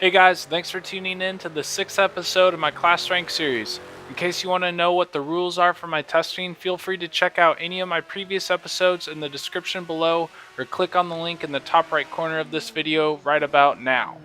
Hey guys, thanks for tuning in to the 6th episode of my Class Rank series. In case you want to know what the rules are for my testing, feel free to check out any of my previous episodes in the description below or click on the link in the top right corner of this video right about now.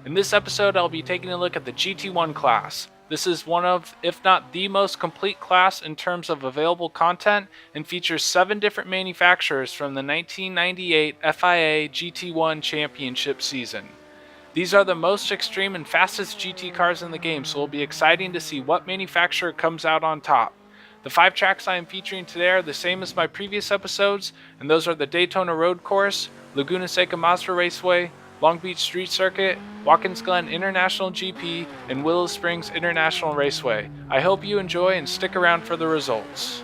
In this episode, I'll be taking a look at the GT1 class. This is one of, if not the most complete class in terms of available content and features 7 different manufacturers from the 1998 FIA GT1 Championship season. These are the most extreme and fastest GT cars in the game, so it'll be exciting to see what manufacturer comes out on top. The 5 tracks I am featuring today are the same as my previous episodes, and those are the Daytona Road Course, Laguna Seca Mazda Raceway, Long Beach Street Circuit, Watkins Glen International GP, and Willow Springs International Raceway. I hope you enjoy and stick around for the results.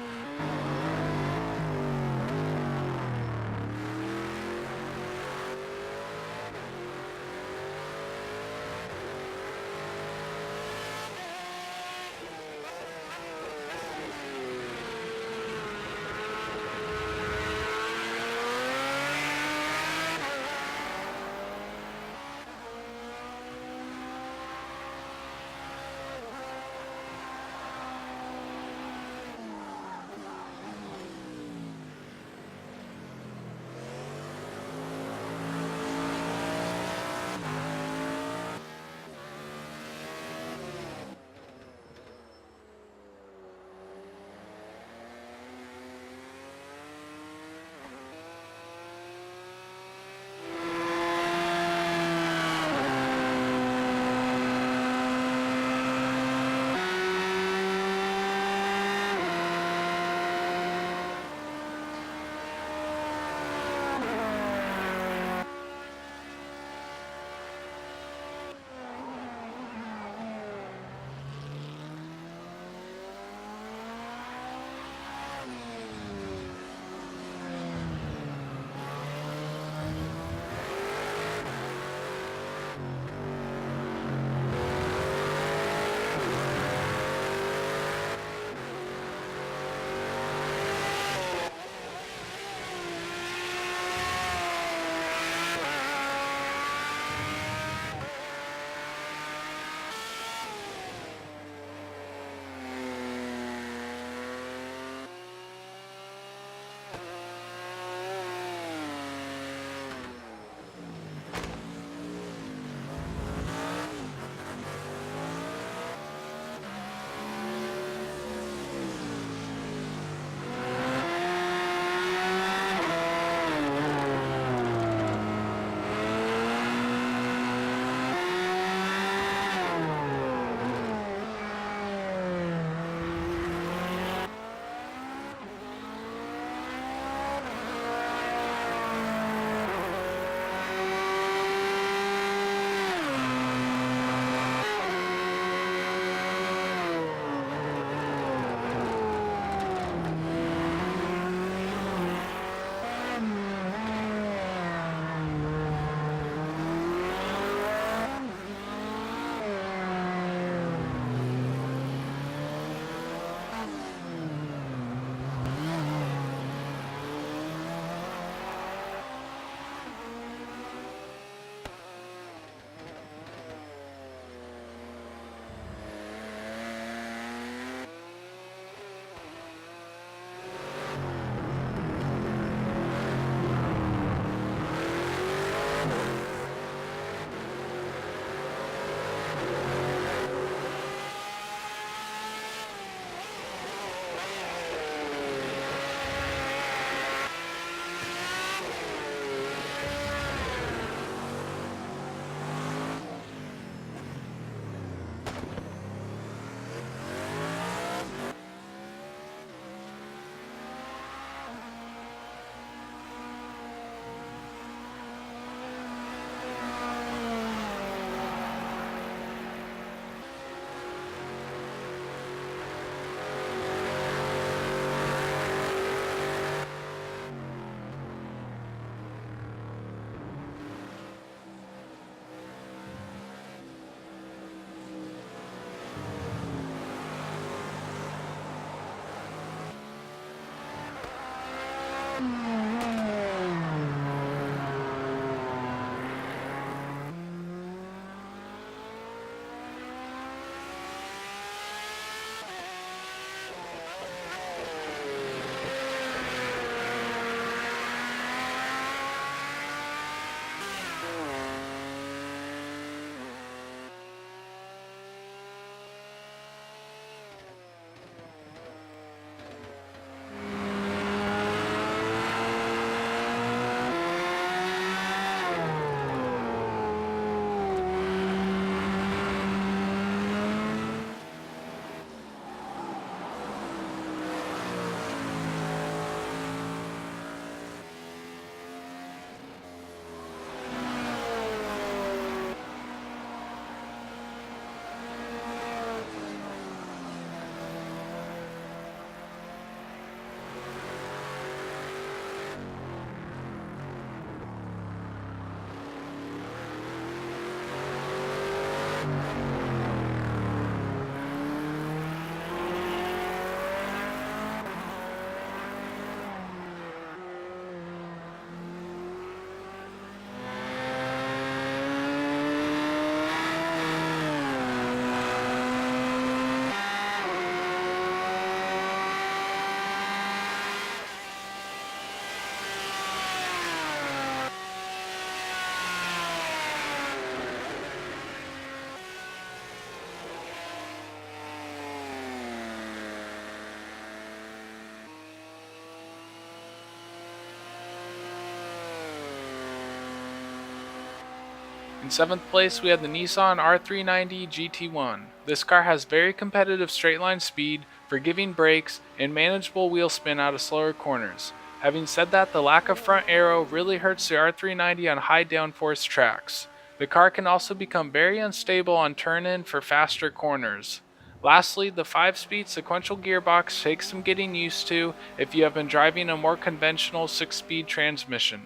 In 7th place, we have the Nissan R390 GT1. This car has very competitive straightline speed, forgiving brakes, and manageable wheel spin out of slower corners. Having said that, the lack of front aero really hurts the R390 on high downforce tracks. The car can also become very unstable on turn-in for faster corners. Lastly, the 5-speed sequential gearbox takes some getting used to if you have been driving a more conventional 6-speed transmission.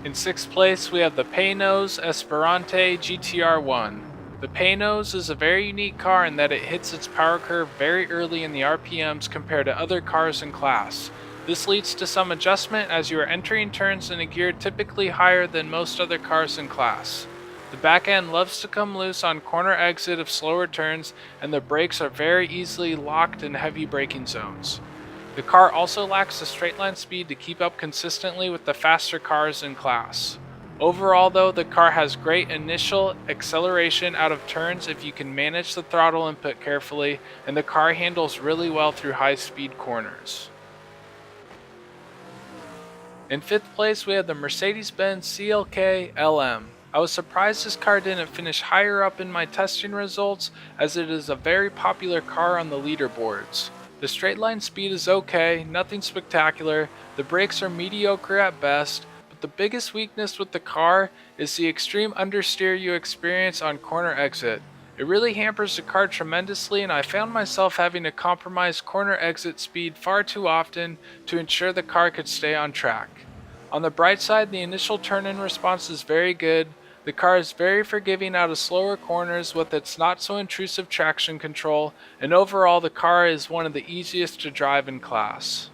In 6th place, we have the Paynos Esperante GTR1. The Paynos is a very unique car in that it hits its power curve very early in the RPMs compared to other cars in class. This leads to some adjustment as you are entering turns in a gear typically higher than most other cars in class. The back end loves to come loose on corner exit of slower turns, and the brakes are very easily locked in heavy braking zones. The car also lacks the straight line speed to keep up consistently with the faster cars in class. Overall though, the car has great initial acceleration out of turns if you can manage the throttle input carefully, and the car handles really well through high speed corners. In 5th place, we have the Mercedes-Benz CLK LM. I was surprised this car didn't finish higher up in my testing results, as it is a very popular car on the leaderboards. The straight line speed is okay, nothing spectacular, the brakes are mediocre at best, but the biggest weakness with the car is the extreme understeer you experience on corner exit. It really hampers the car tremendously, and I found myself having to compromise corner exit speed far too often to ensure the car could stay on track. On the bright side, the initial turn-in response is very good. The car is very forgiving out of slower corners with its not so intrusive traction control, and overall the car is one of the easiest to drive in class.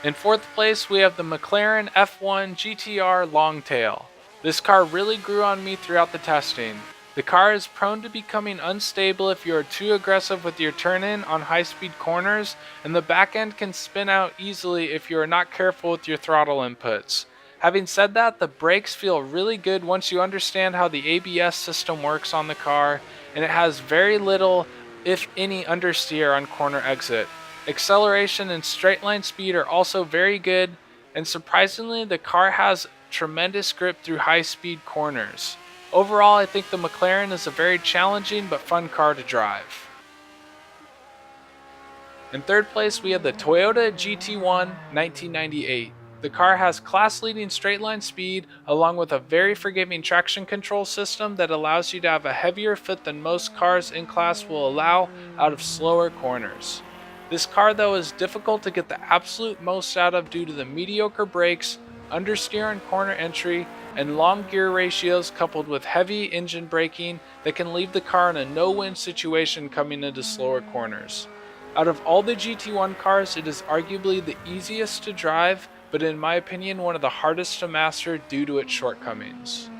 In 4th place, we have the McLaren F1 GTR Longtail. This car really grew on me throughout the testing. The car is prone to becoming unstable if you are too aggressive with your turn-in on high-speed corners, and the back end can spin out easily if you are not careful with your throttle inputs. Having said that, the brakes feel really good once you understand how the ABS system works on the car, and it has very little, if any, understeer on corner exit. Acceleration and straight line speed are also very good, and surprisingly, the car has tremendous grip through high speed corners. Overall, I think the McLaren is a very challenging but fun car to drive. In 3rd place, we have the Toyota GT1 1998. The car has class-leading straight-line speed along with a very forgiving traction control system that allows you to have a heavier foot than most cars in class will allow out of slower corners. This car though is difficult to get the absolute most out of due to the mediocre brakes, understeer on corner entry, and long gear ratios coupled with heavy engine braking that can leave the car in a no-win situation coming into slower corners. Out of all the GT1 cars, it is arguably the easiest to drive, but in my opinion one of the hardest to master due to its shortcomings.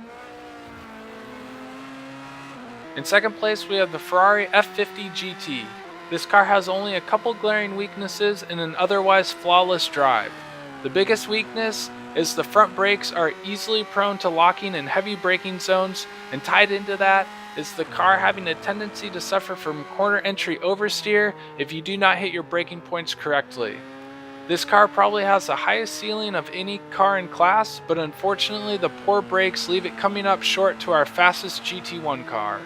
In 2nd place, we have the Ferrari F50 GT. This car has only a couple glaring weaknesses in an otherwise flawless drive. The biggest weakness is the front brakes are easily prone to locking in heavy braking zones, and tied into that is the car having a tendency to suffer from corner entry oversteer if you do not hit your braking points correctly. This car probably has the highest ceiling of any car in class, but unfortunately the poor brakes leave it coming up short to our fastest GT1 car.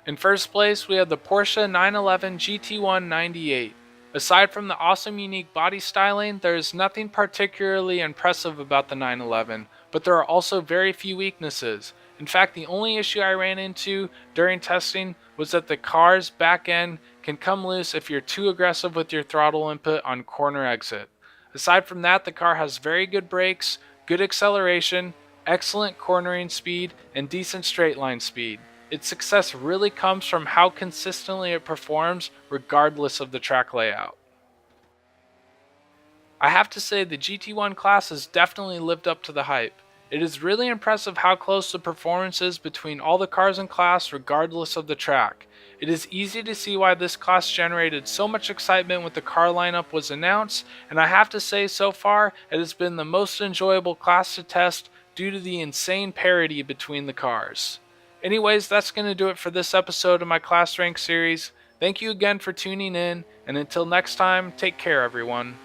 In 1st place, we have the Porsche 911 GT1 98. Aside from the awesome unique body styling, there is nothing particularly impressive about the 911, but there are also very few weaknesses. In fact, the only issue I ran into during testing was that the car's back end can come loose if you're too aggressive with your throttle input on corner exit. Aside from that, the car has very good brakes, good acceleration, excellent cornering speed, and decent straight line speed. Its success really comes from how consistently it performs regardless of the track layout. I have to say the GT1 class has definitely lived up to the hype. It is really impressive how close the performance is between all the cars in class regardless of the track. It is easy to see why this class generated so much excitement when the car lineup was announced, and I have to say so far it has been the most enjoyable class to test due to the insane parity between the cars. Anyways, that's going to do it for this episode of my Class Rank series. Thank you again for tuning in, and until next time, take care everyone.